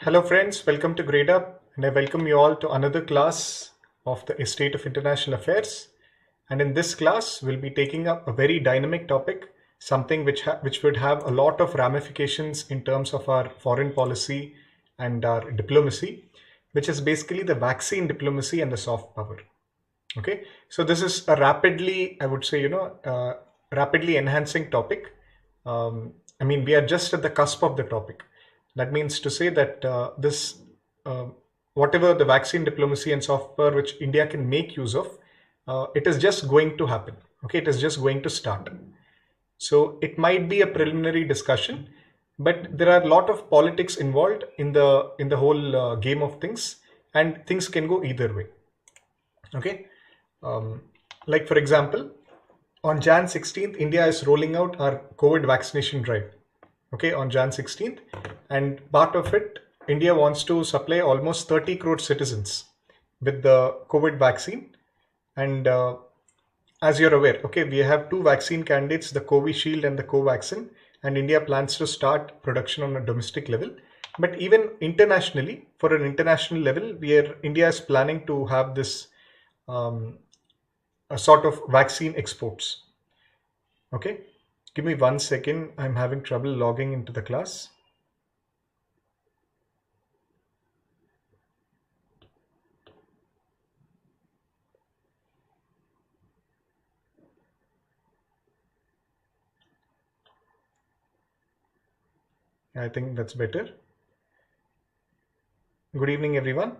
Hello friends, welcome to Gradeup, and I welcome you all to another class of the State of International Affairs. And in this class, we'll be taking up a very dynamic topic, something which would have a lot of ramifications in terms of our foreign policy and our diplomacy, which is basically the vaccine diplomacy and the soft power. Okay, so this is a rapidly, I would say, rapidly enhancing topic. We are just at the cusp of the topic. That means to say that uh, whatever the vaccine diplomacy and soft power which India can make use of, it is just going to happen. Okay, it is just going to start. So it might be a preliminary discussion, but there are a lot of politics involved in the whole game of things, and things can go either way. Okay, like for example, on Jan 16th, India is rolling out our COVID vaccination drive. Okay, on Jan 16th, and part of it, India wants to supply almost 30 crore citizens with the COVID vaccine. And as you're aware, okay, we have two vaccine candidates, the Covishield and the Covaxin, and India plans to start production on a domestic level. But even internationally, for an international level, India is planning to have this a sort of vaccine exports. Okay, give me 1 second. I'm having trouble logging into the class. I think that's better. Good evening, everyone.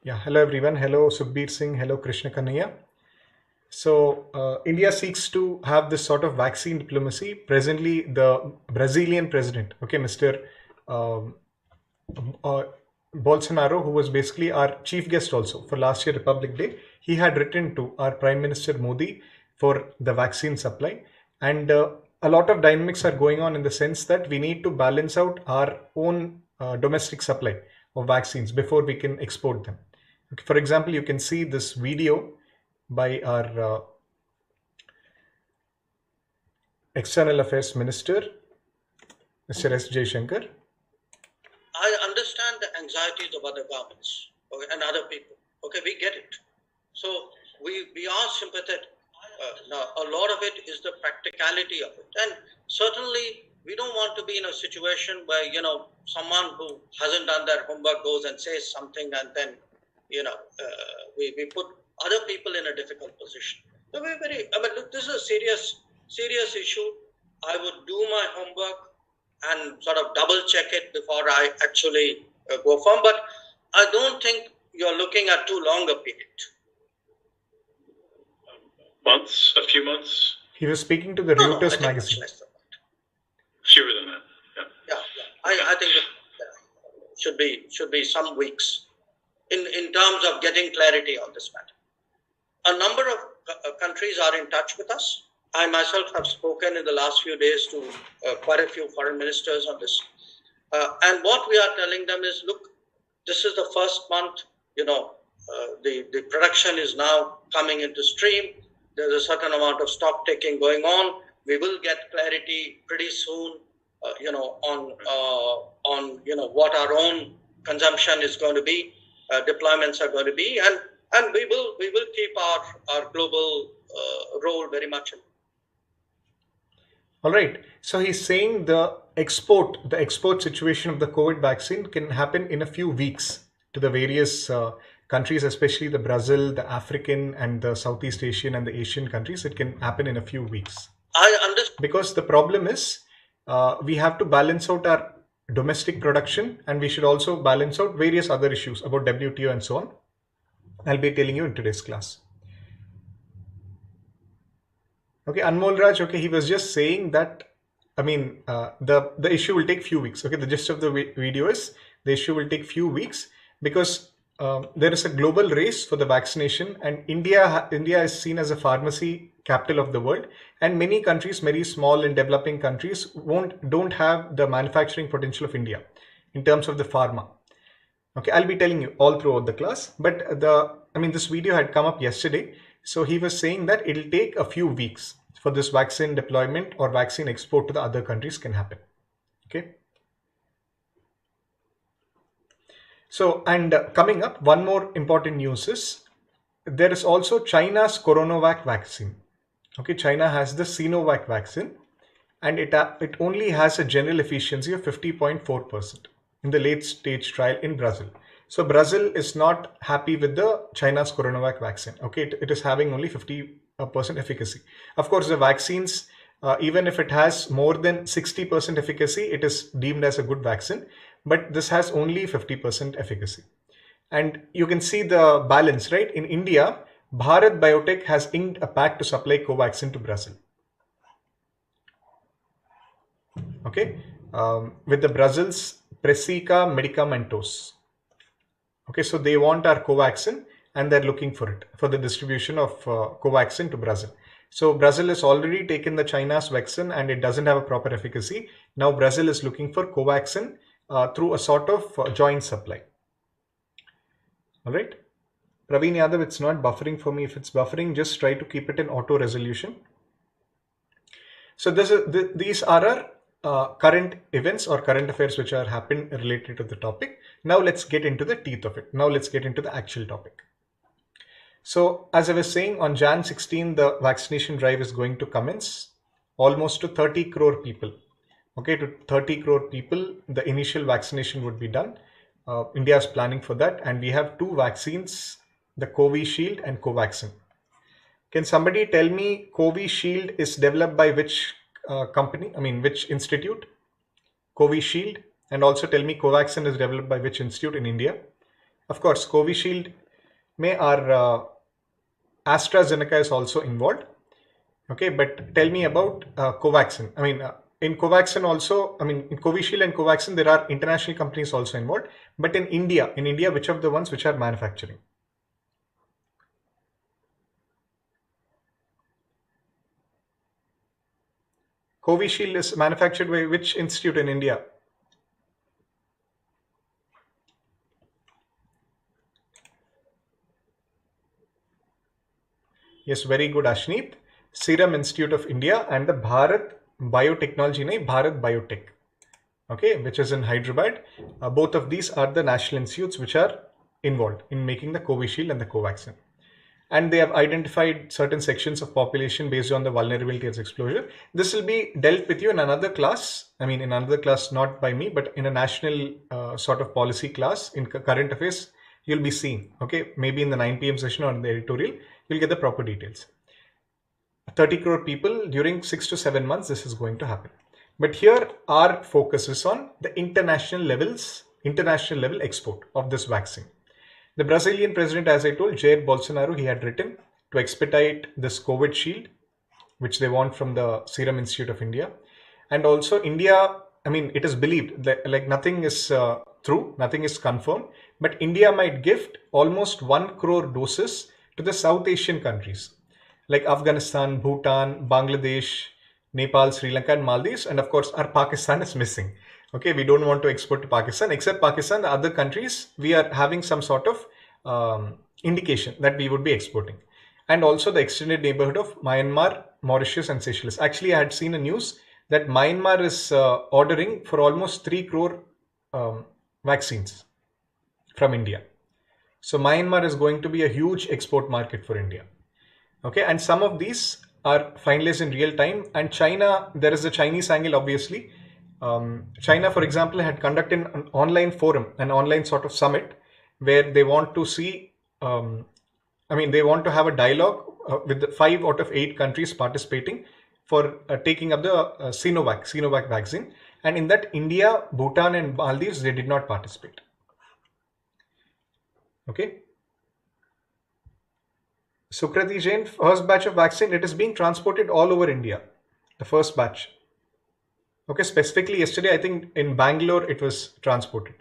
Yeah, hello everyone. Hello Sukhbir Singh. Hello Krishna Kanaya. So India seeks to have this sort of vaccine diplomacy. Presently, the Brazilian president, okay, Mr. Um, uh, Bolsonaro, who was basically our chief guest also for last year Republic Day, he had written to our Prime Minister Modi for the vaccine supply. And a lot of dynamics are going on in the sense that we need to balance out our own domestic supply of vaccines before we can export them. Okay, for example, you can see this video by our External Affairs Minister, Mr. S. Jaishankar. I understand the anxieties of other governments, okay, and other people. Okay, we get it. So we are sympathetic. Now, a lot of it is the practicality of it. And certainly, we don't want to be in a situation where, someone who hasn't done their homework goes and says something, and then, we put other people in a difficult position. So look, this is a serious issue. I would do my homework and sort of double check it before I actually go firm. But I don't think you're looking at too long a period. Months, a few months. He was speaking to the Reuters magazine. Fewer than that. Yeah. I think it should be some weeks in terms of getting clarity on this matter. A number of countries are in touch with us. I myself have spoken in the last few days to quite a few foreign ministers on this. And what we are telling them is, look, this is the first month, the production is now coming into stream. There's a certain amount of stock taking going on. We will get clarity pretty soon, on what our own consumption is going to be, deployments are going to be, and we will keep our global role very much in. All right. So he's saying the export situation of the COVID vaccine can happen in a few weeks to the various countries, especially the Brazil, the African, and the Southeast Asian and the Asian countries. It can happen in a few weeks. I understand. Because the problem is we have to balance out our domestic production, and we should also balance out various other issues about WTO and so on. I'll be telling you in today's class. Okay, Anmol Raj, okay, he was just saying that, the issue will take few weeks. Okay, the gist of the video is the issue will take few weeks because there is a global race for the vaccination, and India is seen as a pharmacy capital of the world, and many countries, very small and developing countries, don't have the manufacturing potential of India in terms of the pharma. Okay, I'll be telling you all throughout the class, but this video had come up yesterday. So he was saying that it'll take a few weeks for this vaccine deployment or vaccine export to the other countries can happen. Okay. So, and coming up, one more important news is there is also China's Coronavac vaccine. Okay, China has the Sinovac vaccine, and it only has a general efficiency of 50.4% in the late stage trial in Brazil. So Brazil is not happy with the China's Coronavac vaccine. Okay, it is having only 50% efficacy. Of course, the vaccines, even if it has more than 60% efficacy, it is deemed as a good vaccine, but this has only 50% efficacy. And you can see the balance, right? In India, Bharat Biotech has inked a pact to supply Covaxin to Brazil. Okay, with the Brazil's Presica Medicamentos. Okay, so they want our Covaxin and they're looking for it for the distribution of Covaxin to Brazil. So Brazil has already taken the China's vaccine and it doesn't have a proper efficacy. Now Brazil is looking for Covaxin through a sort of joint supply. All right. Praveen Yadav, it's not buffering for me. If it's buffering, just try to keep it in auto resolution. So these are our current events or current affairs which are happened related to the topic. Now let's get into the teeth of it. Now let's get into the actual topic. So as I was saying, on Jan 16, the vaccination drive is going to commence almost to 30 crore people. Okay, to 30 crore people, the initial vaccination would be done. India is planning for that, and we have two vaccines, the Covishield and Covaxin. Can somebody tell me Covishield is developed by which company? I mean, which institute? Covishield, and also tell me Covaxin is developed by which institute in India? Of course, Covishield may our AstraZeneca is also involved. Okay, but tell me about Covaxin. I mean, in Covaxin also, I mean, in Covishield and Covaxin, there are international companies also involved. But in India, which of the ones which are manufacturing? Covishield is manufactured by which institute in India? Yes, very good, Ashneet. Serum Institute of India and the Bharat Biotechnology, Bharat Biotech, okay, which is in Hyderabad. Both of these are the national institutes which are involved in making the Covishield and the Covaxin. And they have identified certain sections of population based on the vulnerability as exposure. This will be dealt with you in another class. I mean, in another class, not by me, but in a national sort of policy class in current affairs, you'll be seeing, okay, maybe in the 9 p.m. session or in the editorial, you'll get the proper details. 30 crore people during 6 to 7 months, this is going to happen. But here our focus is on the international level export of this vaccine. The Brazilian president, as I told, Jair Bolsonaro, he had written to expedite this COVID shield, which they want from the Serum Institute of India. And also India, I mean, it is believed that like nothing is true, nothing is confirmed, but India might gift almost 1 crore doses to the South Asian countries like Afghanistan, Bhutan, Bangladesh, Nepal, Sri Lanka, and Maldives. And of course, our Pakistan is missing. Okay, we don't want to export to Pakistan. Except Pakistan, the other countries, we are having some sort of indication that we would be exporting. And also the extended neighborhood of Myanmar, Mauritius, and Seychelles. Actually, I had seen a news that Myanmar is ordering for almost 3 crore vaccines from India. So Myanmar is going to be a huge export market for India. Okay, and some of these are finalized in real time. And China, there is a Chinese angle, obviously. China, for example, had conducted an online forum, an online sort of summit, where they want to see, they want to have a dialogue with the 5 out of 8 countries participating for taking up the Sinovac vaccine. And in that, India, Bhutan, and Maldives, they did not participate. Okay. Sukrati Jain, first batch of vaccine, it is being transported all over India, the first batch. Okay, specifically yesterday, I think in Bangalore, it was transported.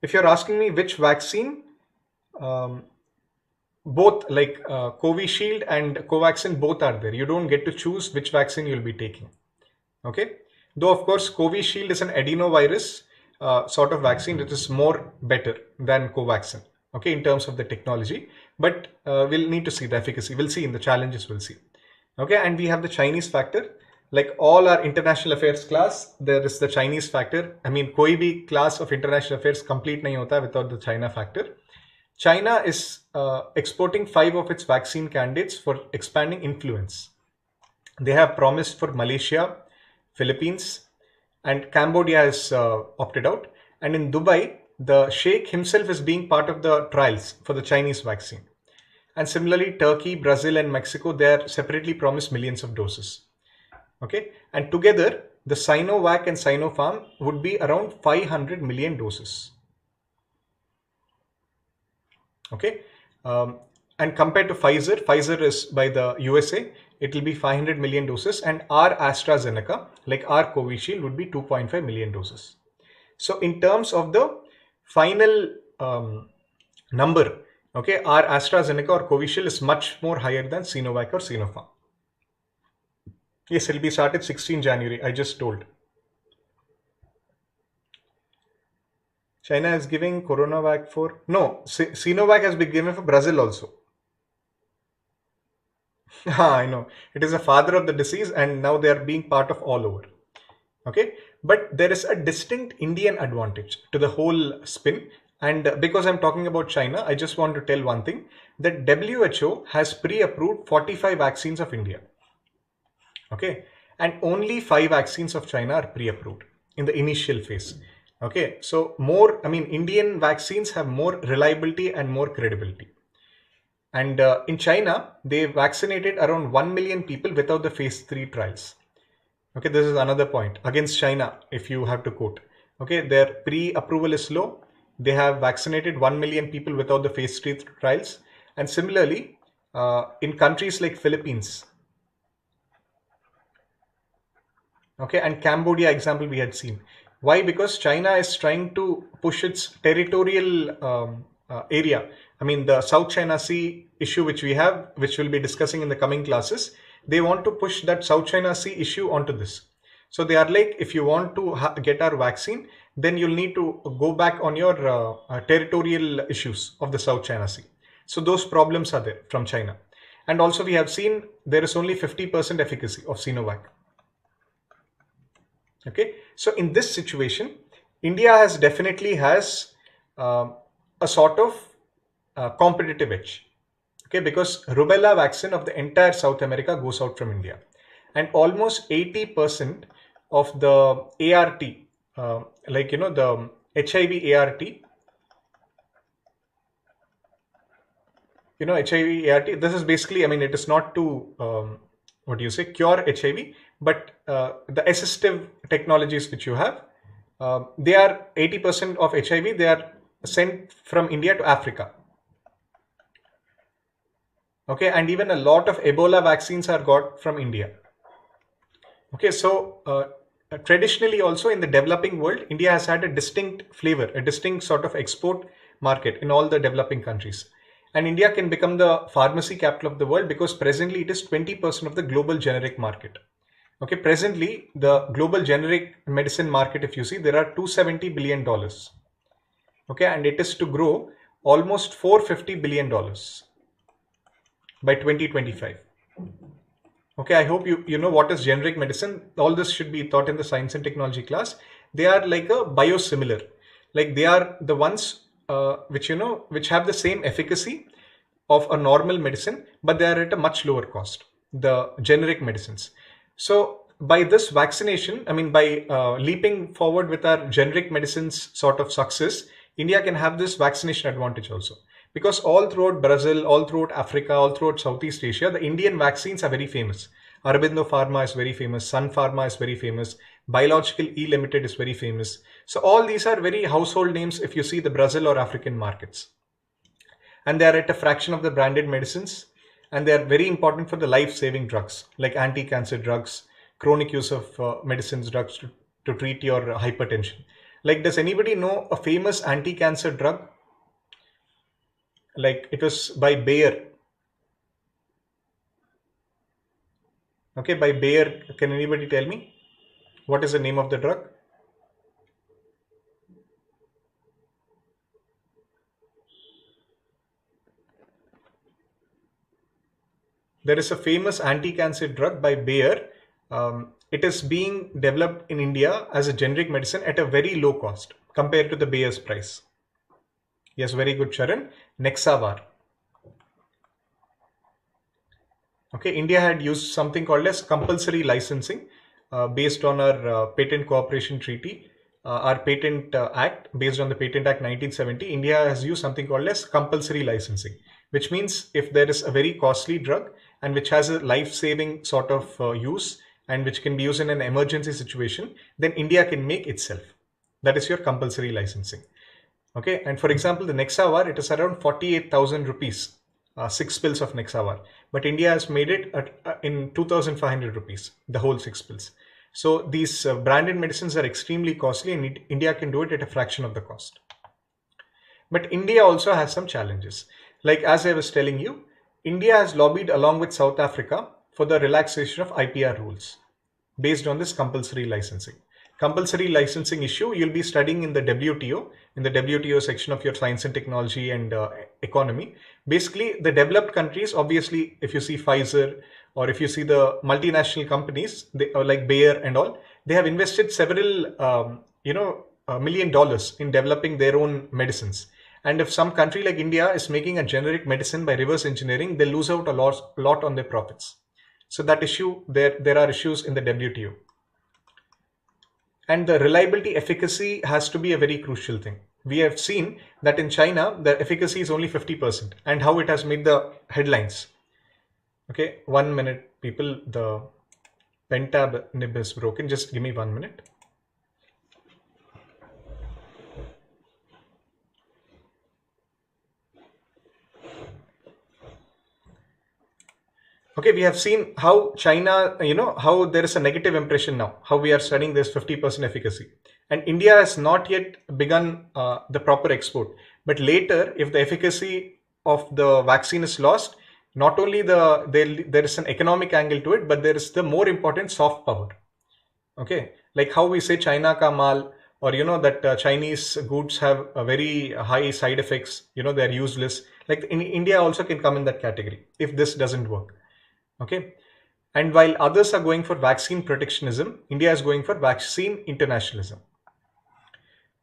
If you're asking me which vaccine, both like Covishield and Covaxin, both are there. You don't get to choose which vaccine you'll be taking. Okay, though of course Covishield is an adenovirus sort of vaccine that is more better than Covaxin, okay, in terms of the technology. But we'll need to see the efficacy. We'll see in the challenges, we'll see. Okay, and we have the Chinese factor. Like all our international affairs class, there is the Chinese factor. I mean, koi bhi class of international affairs complete nahi hota without the China factor. China is exporting 5 of its vaccine candidates for expanding influence. They have promised for Malaysia, Philippines, and Cambodia has opted out. And in Dubai, the Sheikh himself is being part of the trials for the Chinese vaccine. And similarly, Turkey, Brazil, and Mexico, they are separately promised millions of doses. Okay, and together, the Sinovac and Sinopharm would be around 500 million doses. Okay, and compared to Pfizer is by the USA, it will be 500 million doses, and our AstraZeneca, like our Covishield, would be 2.5 million doses. So in terms of the final number, okay, our AstraZeneca or Covishield is much more higher than Sinovac or Sinopharm. Yes, it will be started 16 January, I just told. China is giving CoronaVac for... No, Sinovac has been given for Brazil also. I know. It is a father of the disease and now they are being part of all over. Okay. But there is a distinct Indian advantage to the whole spin. And because I'm talking about China, I just want to tell one thing, that WHO has pre-approved 45 vaccines of India. Okay. And only 5 vaccines of China are pre-approved in the initial phase. Okay. So more, I mean, Indian vaccines have more reliability and more credibility. And in China, they vaccinated around 1 million people without the phase 3 trials. Okay, this is another point against China, if you have to quote. Okay, their pre-approval is low. They have vaccinated 1 million people without the phase 3 trials. And similarly, in countries like Philippines, okay, and Cambodia example we had seen. Why? Because China is trying to push its territorial area. I mean, the South China Sea issue which we have, which we'll be discussing in the coming classes, they want to push that South China Sea issue onto this. So they are like, if you want to get our vaccine, then you'll need to go back on your territorial issues of the South China Sea. So those problems are there from China. And also we have seen there is only 50% efficacy of Sinovac. Okay, so in this situation, India has definitely has a sort of competitive edge. Okay, because rubella vaccine of the entire South America goes out from India, and almost 80% of the ART, like the HIV ART, HIV ART. This is basically, I mean, it is not to what do you say, cure HIV, but the assistive technologies which you have, they are 80% of HIV. They are sent from India to Africa. Okay, and even a lot of Ebola vaccines are got from India. Okay, so traditionally also in the developing world, India has had a distinct flavor, a distinct sort of export market in all the developing countries. And India can become the pharmacy capital of the world because presently it is 20% of the global generic market. Okay, presently the global generic medicine market, if you see, there are $270 billion. Okay, and it is to grow almost $450 billion by 2025. Okay, I hope you know what is generic medicine. All this should be taught in the science and technology class. They are like a biosimilar, like they are the ones which have the same efficacy of a normal medicine, but they are at a much lower cost, the generic medicines. So by this vaccination, I mean by leaping forward with our generic medicines sort of success, India can have this vaccination advantage also. Because all throughout Brazil, all throughout Africa, all throughout Southeast Asia, the Indian vaccines are very famous. Aurobindo Pharma is very famous. Sun Pharma is very famous. Biological E Limited is very famous. So all these are very household names if you see the Brazil or African markets. And they are at a fraction of the branded medicines. And they are very important for the life-saving drugs like anti-cancer drugs, chronic use of medicines, drugs to treat your hypertension. Like, does anybody know a famous anti-cancer drug? Like, it was by Bayer. Okay, by Bayer. Can anybody tell me what is the name of the drug? there is a famous anti-cancer drug by Bayer. It is being developed in India as a generic medicine at a very low cost compared to the Bayer's price. Yes, very good, Sharan. Nexavar. Okay, India had used something called as compulsory licensing based on our patent cooperation treaty, our patent act based on the Patent Act 1970. India has used something called as compulsory licensing, which means if there is a very costly drug and which has a life-saving sort of use and which can be used in an emergency situation, then India can make itself. That is your compulsory licensing. Okay, and for example, the Nexavar, it is around 48,000 rupees. 6 pills of Nexavar, but India has made it in 2,500 rupees, the whole 6 pills. So these branded medicines are extremely costly, and India can do it at a fraction of the cost. But India also has some challenges. Like as I was telling you, India has lobbied along with South Africa for the relaxation of IPR rules based on this compulsory licensing. Compulsory licensing issue you'll be studying in the WTO section of your science and technology and economy. Basically, the developed countries, obviously, if you see Pfizer or if you see the multinational companies like Bayer and all, they have invested several $1 million in developing their own medicines. And if some country like India is making a generic medicine by reverse engineering, they lose out a lot on their profits. So that issue, there are issues in the WTO. And the reliability efficacy has to be a very crucial thing. We have seen that in China, the efficacy is only 50% and how it has made the headlines. Okay, 1 minute, people, the pen tab nib is broken. Just give me 1 minute. Okay, we have seen how China, how there is a negative impression now, how we are studying this 50% efficacy. And India has not yet begun the proper export. But later, if the efficacy of the vaccine is lost, not only there is an economic angle to it, but there is the more important soft power. Okay, like how we say China ka mal, or that Chinese goods have a very high side effects, they're useless. Like in India also can come in that category if this doesn't work. Okay, and while others are going for vaccine protectionism, India is going for vaccine internationalism.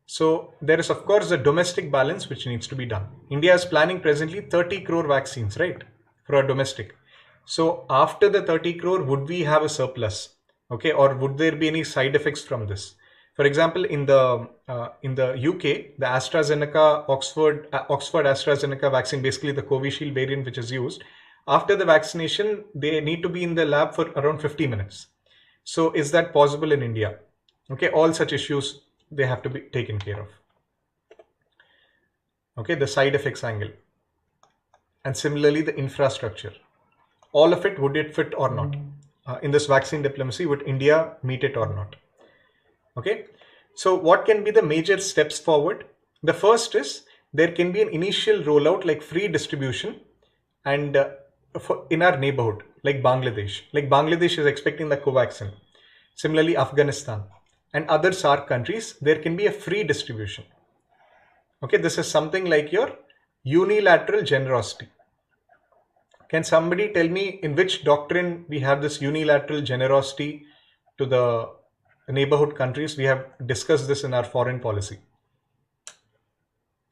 So there is of course a domestic balance which needs to be done. India is planning presently 30 crore vaccines, right, for our domestic. So after the 30 crore, would we have a surplus? Okay, or would there be any side effects from this? For example, in the UK, the AstraZeneca Oxford AstraZeneca vaccine, basically the Covishield variant which is used, after the vaccination, they need to be in the lab for around 50 minutes. So is that possible in India? Okay, all such issues, they have to be taken care of. Okay, the side effects angle. And similarly, the infrastructure. All of it, would it fit or not? In this vaccine diplomacy, would India meet it or not? Okay, so what can be the major steps forward? The first is, there can be an initial rollout like free distribution and in our neighborhood, like Bangladesh. Like Bangladesh is expecting the Covaxin. Similarly, Afghanistan and other SAARC countries, there can be a free distribution. Okay, this is something like your unilateral generosity. Can somebody tell me in which doctrine we have this unilateral generosity to the neighborhood countries? We have discussed this in our foreign policy.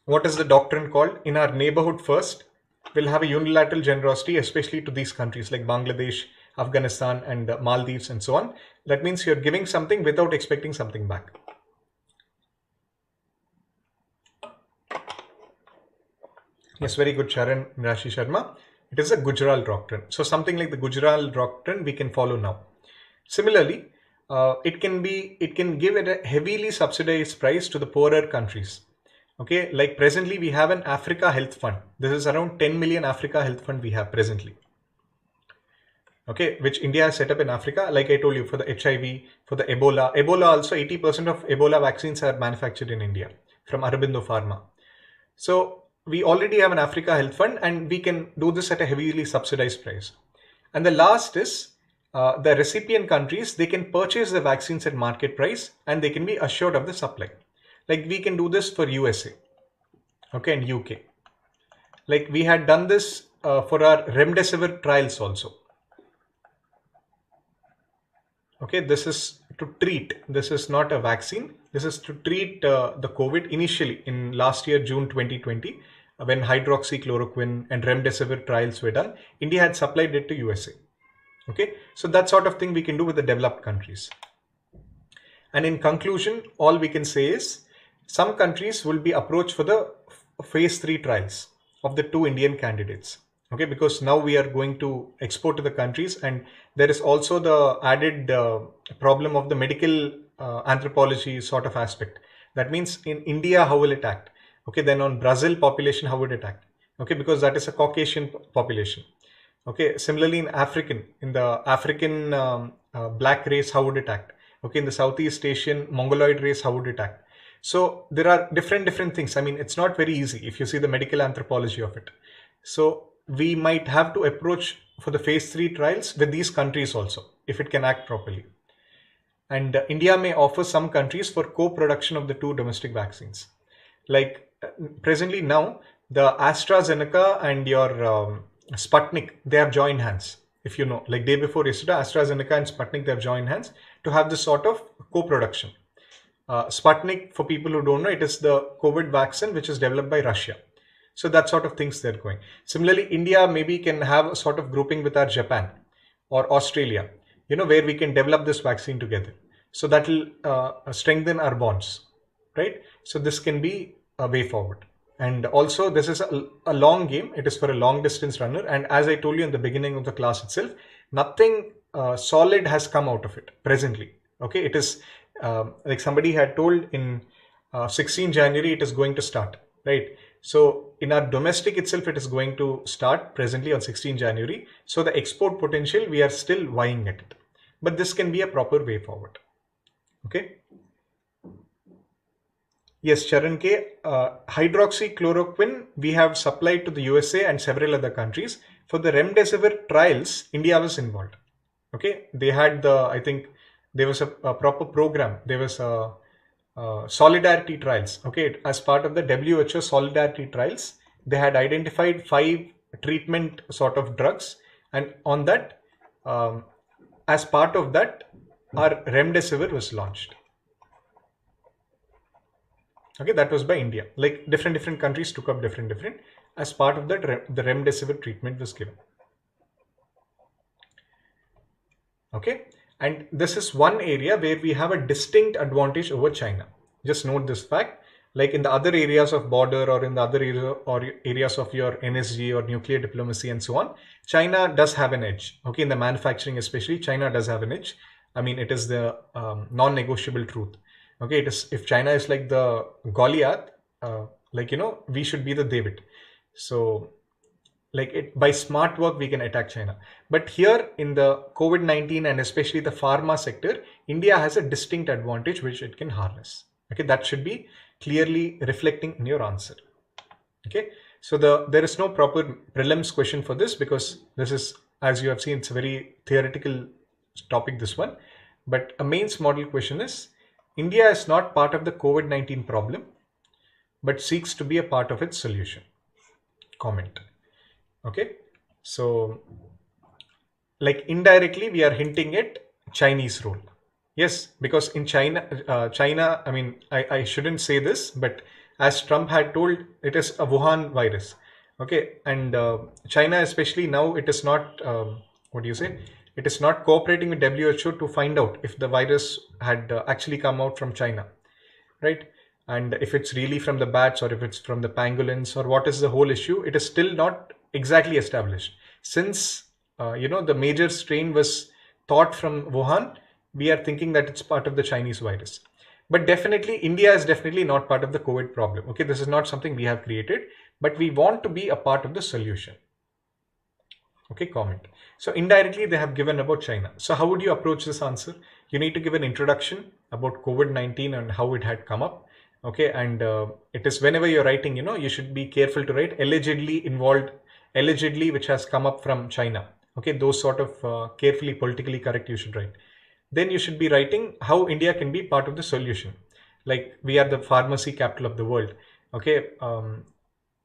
What is the doctrine called? In our neighborhood first, we'll have a unilateral generosity, especially to these countries like Bangladesh, Afghanistan, and Maldives, and so on. That means you're giving something without expecting something back. Yes, very good, Sharan Rashi Sharma. It is a Gujarat doctrine. So something like the Gujarat doctrine we can follow now. Similarly, it can give it a heavily subsidized price to the poorer countries. Okay, like presently we have an Africa Health Fund. This is around 10 million Africa Health Fund we have presently. Okay, which India has set up in Africa, like I told you, for the HIV, for the Ebola. Ebola also, 80% of Ebola vaccines are manufactured in India from Aurobindo Pharma. So we already have an Africa Health Fund and we can do this at a heavily subsidized price. And the last is the recipient countries, they can purchase the vaccines at market price and they can be assured of the supply. Like we can do this for USA, okay, and UK. Like we had done this for our remdesivir trials also. Okay, this is to treat. This is not a vaccine. This is to treat the COVID initially in last year, June 2020, when hydroxychloroquine and remdesivir trials were done. India had supplied it to USA. Okay, so that sort of thing we can do with the developed countries. And in conclusion, all we can say is some countries will be approached for the phase 3 trials of the 2 Indian candidates. Okay, because now we are going to export to the countries, and there is also the added problem of the medical anthropology sort of aspect. That means in India, how will it act? Okay, then on Brazil population, how would it act? Okay, because that is a Caucasian population. Okay, similarly in the African black race, how would it act? Okay, in the Southeast Asian Mongoloid race, how would it act? So there are different things. I mean, it's not very easy if you see the medical anthropology of it. So we might have to approach for the phase 3 trials with these countries also, if it can act properly. And India may offer some countries for co-production of the 2 domestic vaccines. Like presently now, the AstraZeneca and your Sputnik, they have joined hands. If you know, like day before yesterday, AstraZeneca and Sputnik, they have joined hands to have this sort of co-production. Sputnik, for people who don't know, it is the COVID vaccine which is developed by Russia. So that sort of things they're going. Similarly, India maybe can have a sort of grouping with our Japan or Australia, where we can develop this vaccine together. So that will strengthen our bonds, right? So this can be a way forward. And also this is a long game. It is for a long distance runner. And as I told you in the beginning of the class itself, nothing solid has come out of it presently. Okay, it is like somebody had told in 16 January it is going to start, right? So in our domestic itself, it is going to start presently on 16 January. So the export potential, we are still vying at it. But this can be a proper way forward. Okay. Yes, Charan K. Hydroxychloroquine, we have supplied to the USA and several other countries. For the remdesivir trials, India was involved. Okay. They had I think there was a proper program. There was a solidarity trials. Okay, as part of the WHO solidarity trials, they had identified 5 treatment sort of drugs, and on that, as part of that, our remdesivir was launched. Okay, that was by India. Like different countries took up different. As part of that, the remdesivir treatment was given. Okay. And this is one area where we have a distinct advantage over China. Just note this fact. Like in the other areas of border or in the other areas of your NSG or nuclear diplomacy and so on, China does have an edge. Okay, in the manufacturing especially, China does have an edge. I mean, it is the non-negotiable truth. Okay, it is, if China is like the Goliath, we should be the David. So by smart work, we can attack China. But here in the COVID-19 and especially the pharma sector, India has a distinct advantage which it can harness. Okay, that should be clearly reflecting in your answer. Okay, so there is no proper prelims question for this because this is, as you have seen, it's a very theoretical topic, this one. But a mains model question is, India is not part of the COVID-19 problem, but seeks to be a part of its solution. Comment. Okay, so like indirectly we are hinting at Chinese role. Yes, because in China, I mean, I shouldn't say this, but as Trump had told, it is a Wuhan virus. Okay, and China especially now, it is not, it is not cooperating with WHO to find out if the virus had actually come out from China, right? And if it's really from the bats or if it's from the pangolins or what is the whole issue, it is still not exactly established. Since, the major strain was thought from Wuhan, we are thinking that it's part of the Chinese virus. But definitely, India is definitely not part of the COVID problem. Okay, this is not something we have created, but we want to be a part of the solution. Okay, comment. So indirectly, they have given about China. So how would you approach this answer? You need to give an introduction about COVID-19 and how it had come up. Okay, and it is whenever you're writing, you should be careful to write allegedly involved, allegedly which has come up from China. Okay, those sort of carefully politically correct you should write. Then you should be writing how India can be part of the solution. Like we are the pharmacy capital of the world. Okay,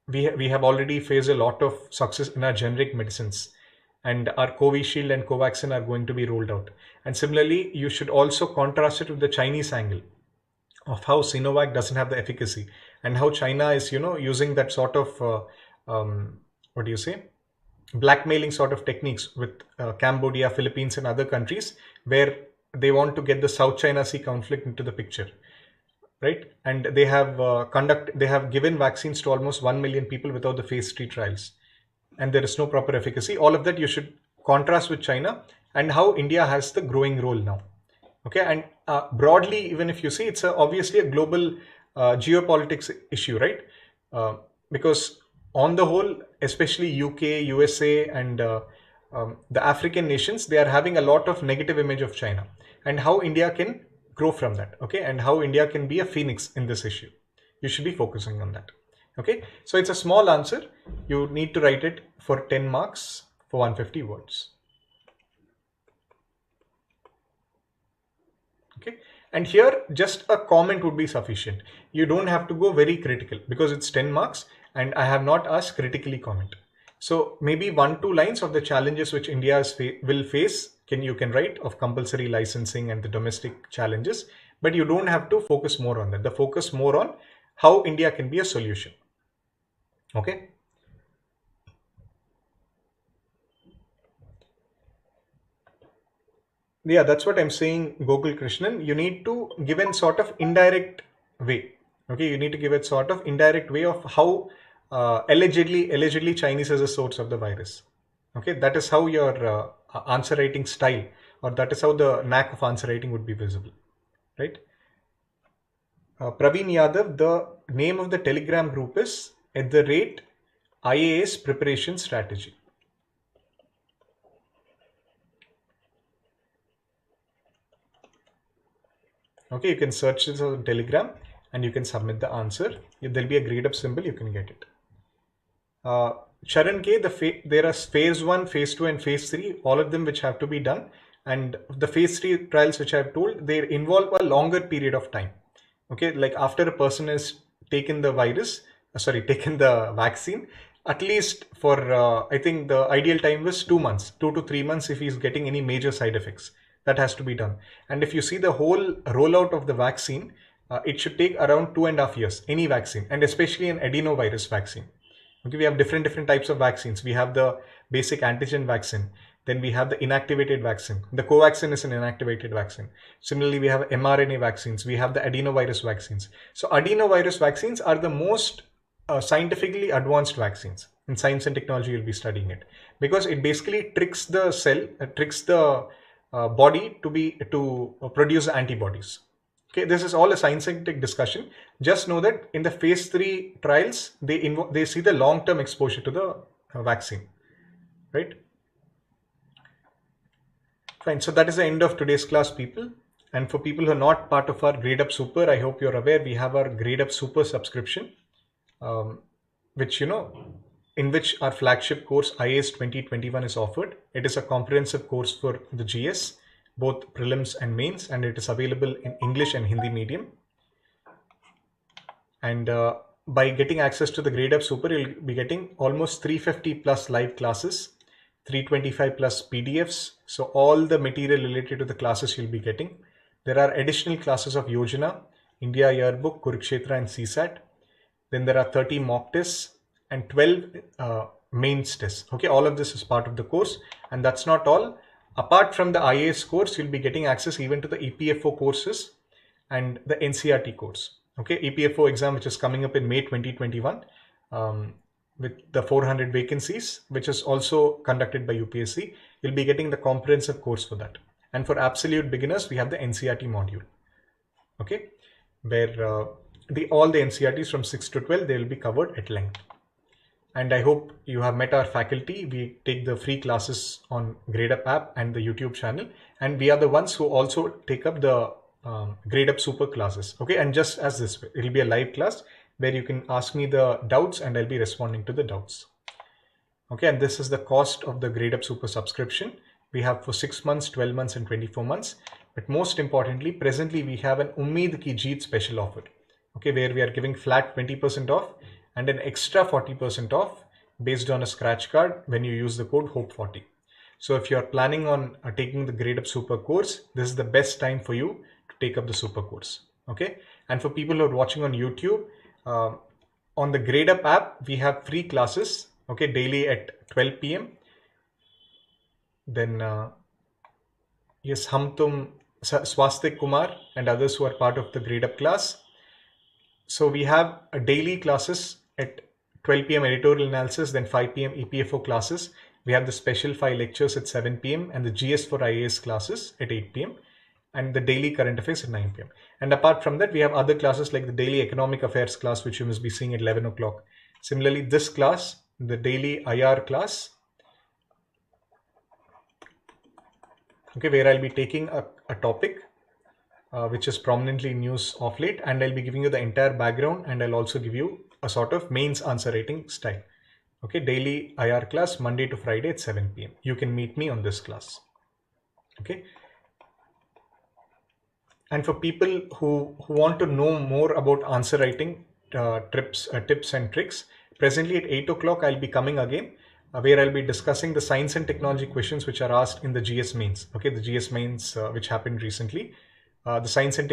we have already faced a lot of success in our generic medicines. and our Covishield and Covaxin are going to be rolled out. And similarly, you should also contrast it with the Chinese angle of how Sinovac doesn't have the efficacy, and how China is, using that sort of what do you say, blackmailing sort of techniques with Cambodia, Philippines, and other countries, where they want to get the South China Sea conflict into the picture, right? And they have given vaccines to almost 1 million people without the phase 3 trials, and there is no proper efficacy. All of that you should contrast with China, and how India has the growing role now. Okay, and broadly, even if you see, it's obviously a global geopolitics issue, right? Because on the whole, especially UK, USA, and the African nations, they are having a lot of negative image of China, and how India can grow from that. Okay, and how India can be a phoenix in this issue. You should be focusing on that. Okay, so it's a small answer. You need to write it for 10 marks for 150 words. Okay, and here just a comment would be sufficient. You don't have to go very critical, because it's 10 marks and I have not asked critically comment. So maybe 1-2 lines of the challenges which India will face you can write, of compulsory licensing and the domestic challenges, but you don't have to focus more on that. The focus more on how India can be a solution. Okay. Yeah, that's what I'm saying, Gokul Krishnan. You need to give a sort of indirect way. Okay, you need to give a sort of indirect way of how allegedly Chinese is a source of the virus. Okay, that is how your answer writing style, or that is how the knack of answer writing would be visible, right? Praveen Yadav, the name of the Telegram group is @IAS Preparation Strategy. Okay, you can search this on Telegram and you can submit the answer. There'll be a Gradeup symbol, you can get it. Charan K, there are phase 1, phase 2 and phase 3, all of them which have to be done. And the phase 3 trials which I have told, they involve a longer period of time. Okay, like after a person has taken the vaccine, at least for, I think the ideal time was 2 months, 2 to 3 months if he's getting any major side effects. That has to be done. And if you see the whole rollout of the vaccine, it should take around 2.5 years, any vaccine, and especially an adenovirus vaccine. Okay, we have different types of vaccines. We have the basic antigen vaccine. Then we have the inactivated vaccine. The Covaxin is an inactivated vaccine. Similarly, we have mRNA vaccines. We have the adenovirus vaccines. So adenovirus vaccines are the most scientifically advanced vaccines. In science and technology, you'll be studying it, because it basically tricks the cell, tricks the body to produce antibodies. Okay, this is all a scientific discussion. Just know that in the phase 3 trials, they see the long-term exposure to the vaccine, right? Fine. So that is the end of today's class, people. And for people who are not part of our Gradeup Super, I hope you're aware we have our Gradeup Super subscription, which in which our flagship course IAS 2021 is offered. It is a comprehensive course for the GS, both prelims and mains, and it is available in English and Hindi medium. And by getting access to the Gradeup Super, you'll be getting almost 350 plus live classes, 325 plus PDFs. So all the material related to the classes you'll be getting. There are additional classes of Yojana, India Yearbook, Kurukshetra and CSAT. Then there are 30 mock tests and 12 mains tests. Okay, all of this is part of the course, and that's not all. Apart from the IAS course, you'll be getting access even to the EPFO courses and the NCRT course. Okay, EPFO exam, which is coming up in May 2021 with the 400 vacancies, which is also conducted by UPSC. You'll be getting the comprehensive course for that. And for absolute beginners, we have the NCRT module. Okay, where all the NCRTs from 6 to 12, they will be covered at length. And I hope you have met our faculty. We take the free classes on Gradeup app and the YouTube channel. And we are the ones who also take up the Gradeup Super classes. Okay, and just as this, it will be a live class where you can ask me the doubts and I'll be responding to the doubts. Okay, and this is the cost of the Gradeup Super subscription. We have for 6 months, 12 months and 24 months. But most importantly, presently we have an Ummeed Ki Jeet special offer. Okay, where we are giving flat 20% off and an extra 40% off based on a scratch card when you use the code HOPE40. So if you're planning on taking the Gradeup Super course, this is the best time for you to take up the Super course. Okay. And for people who are watching on YouTube, on the Gradeup app, we have free classes, okay, daily at 12 p.m. Then, yes, Swastik Kumar and others who are part of the Gradeup class. So we have a daily classes at 12 p.m. editorial analysis, then 5 p.m. EPFO classes. We have the special 5 lectures at 7 p.m. and the GS for IAS classes at 8 p.m. and the daily current affairs at 9 p.m. And apart from that, we have other classes like the daily economic affairs class, which you must be seeing at 11 o'clock. Similarly, this class, the daily IR class, okay, where I'll be taking a topic which is prominently in news of late, and I'll be giving you the entire background, and I'll also give you a sort of mains answer writing style. Okay, daily IR class, Monday to Friday at 7 p.m. You can meet me on this class. Okay. And for people who want to know more about answer writing tips and tricks, presently at 8 o'clock, I'll be coming again, where I'll be discussing the science and technology questions which are asked in the GS mains. Okay, the GS mains which happened recently. The science and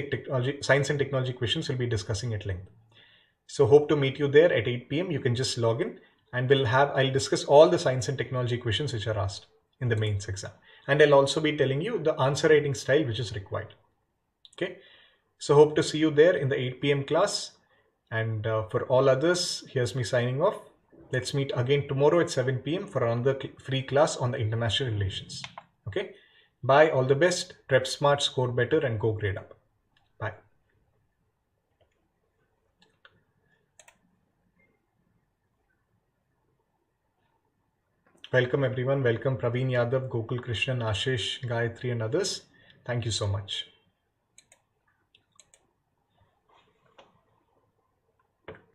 technology questions we'll be discussing at length. So hope to meet you there at 8 p.m. You can just log in, and I'll discuss all the science and technology questions which are asked in the mains exam. And I'll also be telling you the answer writing style which is required. Okay. So hope to see you there in the 8 p.m. class. And for all others, here's me signing off. Let's meet again tomorrow at 7 p.m. for another free class on the international relations. Okay. Bye. All the best. Prep smart, score better, and go grade up. Bye. Welcome everyone. Welcome Praveen Yadav, Gokul Krishnan, Ashish, Gayatri, and others. Thank you so much.